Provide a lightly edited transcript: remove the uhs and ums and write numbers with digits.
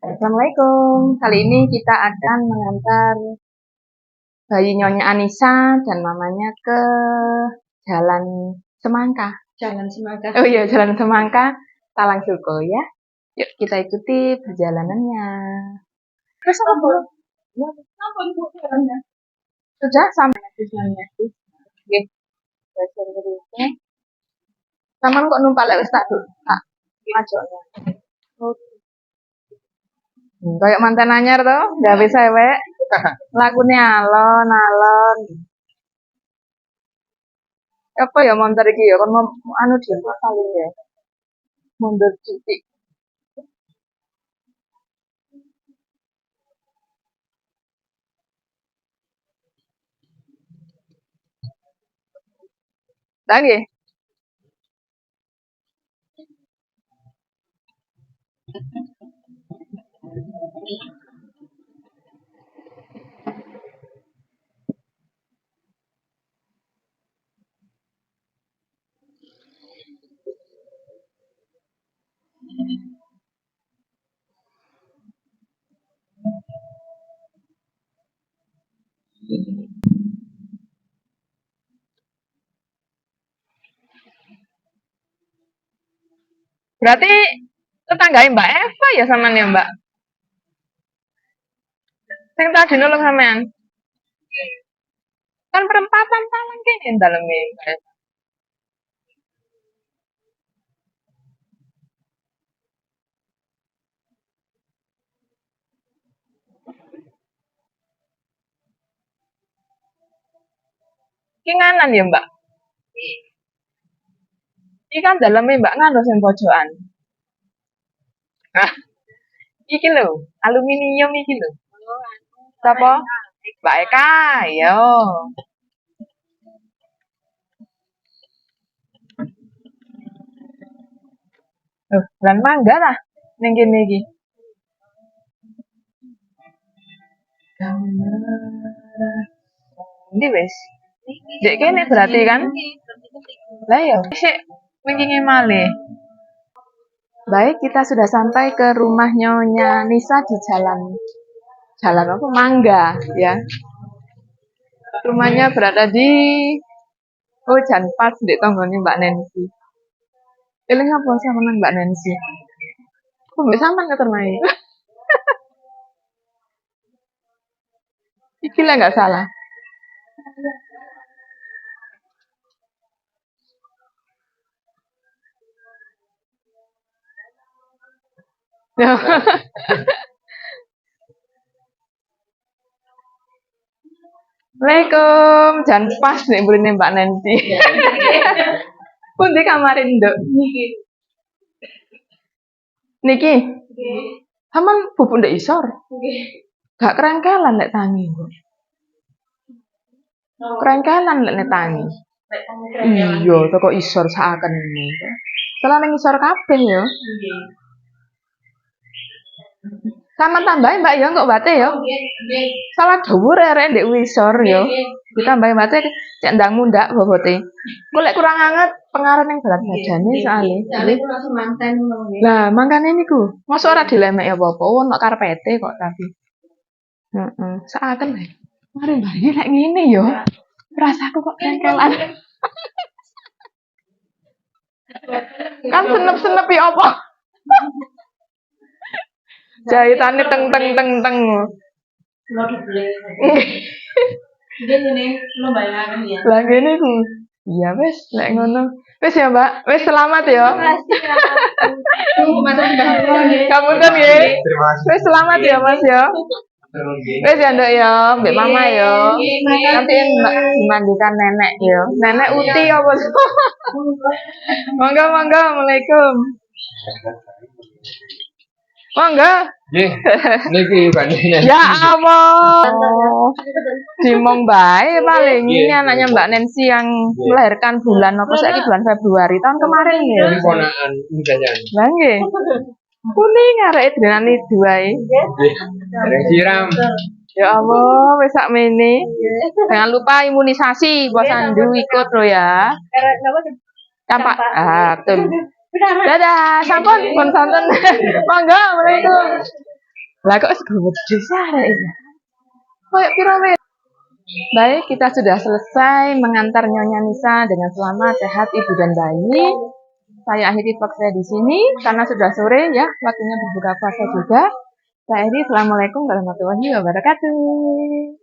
Assalamualaikum. Kali ini kita akan mengantar bayi Nyonya Anissa dan mamanya ke Jalan Semangka. Jalan Semangka. Oh iya, Jalan Semangka, Talang Suko ya. Yuk kita ikuti perjalanannya. Terus apa bu? Apa bu jalannya? Sudah sampai tujuannya. Oke, dasar berikutnya. Taman kok numpak lewat tak ajonya. Kayak mantan anyar tuh, gawe sewek. Lakune alon-alon. Apa ya montor iki ya kon anu dhewe kali ya. Mundur titik. Lagi. Berarti tetanggain Mbak Eva ya sama nih Mbak? Sing tadi nolong sampean. Kan perempatan taman kene daleme. Ki nganan ya Mbak? Iki kan daleme Mbak nganu sing pojokan. Hah, iki lho, aluminium iki lho. Sapa? Mbak Eka, yo. Bulan mangga lah ning kene iki. Ndi wis? Dek kene berarti kan? Lah ya, sik wingi malih. Baik, kita sudah sampai ke rumah Nyonya Nisa di jalan apa? Mangga, ya. Rumahnya berada di jan pas di tonggone Mbak Nancy. Eling apa sama nang Mbak Nancy? Kok mbek sampean ketermai? Iki lah nggak salah. Assalamualaikum, jan pas nih burine Mbak Nancy. Pundi kamarin Nduk? Niki. Sampean bubuk ndek isor? Gak kerengkelan lek tangi, Bu. Kerengkelan lek tangi. Iya, toko isor saaken ini. Salah ning isor kabeh ya. Sama tambahin Mbak ya kok bate ya. Salah dhuwur arek ndek isor ya. Ditambahin bate cek ndang mundak bobote. Kok lek kurang anget pengaruh ning berat badane soalé. Lah, mangkane niku. Mosok ora dilemek ya apa-apa, ono karpete kok tapi. Heeh, saaken ae. Mari bayi lek ngene ya. Rasaku kok kengkelan. Kan senep-senep ya apa? Jahitane teng teng teng teng. Lo dibeli. Ngene lo bayangan ya. Lah ngene ku. Iya wis, lek ngono. Wis ya, Mbak. Wis selamat ya. Kapunten nggih. Wis selamat ya, Mas ya. Wis ya, Nduk ya, mbek Mama ya. Nanti Mbak dimandikan nenek ya. Nenek Uti apa? Monggo, monggo. Assalamualaikum. Monggo. Nggih. Niki bandene. Ya Allah. Dimong bae paling ini anaknya Mbak Nancy yang melahirkan bulan apa saiki bulan Februari tahun kemarin ya. Ponakan mudanya. Lah nggih. Kuning areke drenani duae. Nggih. Bareng siram. Ya Allah, wis sakmene. Jangan lupa imunisasi, Bos Andu ikut lo ya. Campak. Ah, betul. Dadah, sampun pun santen. Monggo, Assalamualaikum. Lah kok segede sare ini? Kayak piro weh? Baik, kita sudah selesai mengantar Nyonya Nisa dengan selamat, sehat ibu dan bayi. Saya akhiri vlog saya di sini karena sudah sore ya, waktunya berbuka puasa juga. Saya akhiri, Assalamualaikum warahmatullahi wabarakatuh.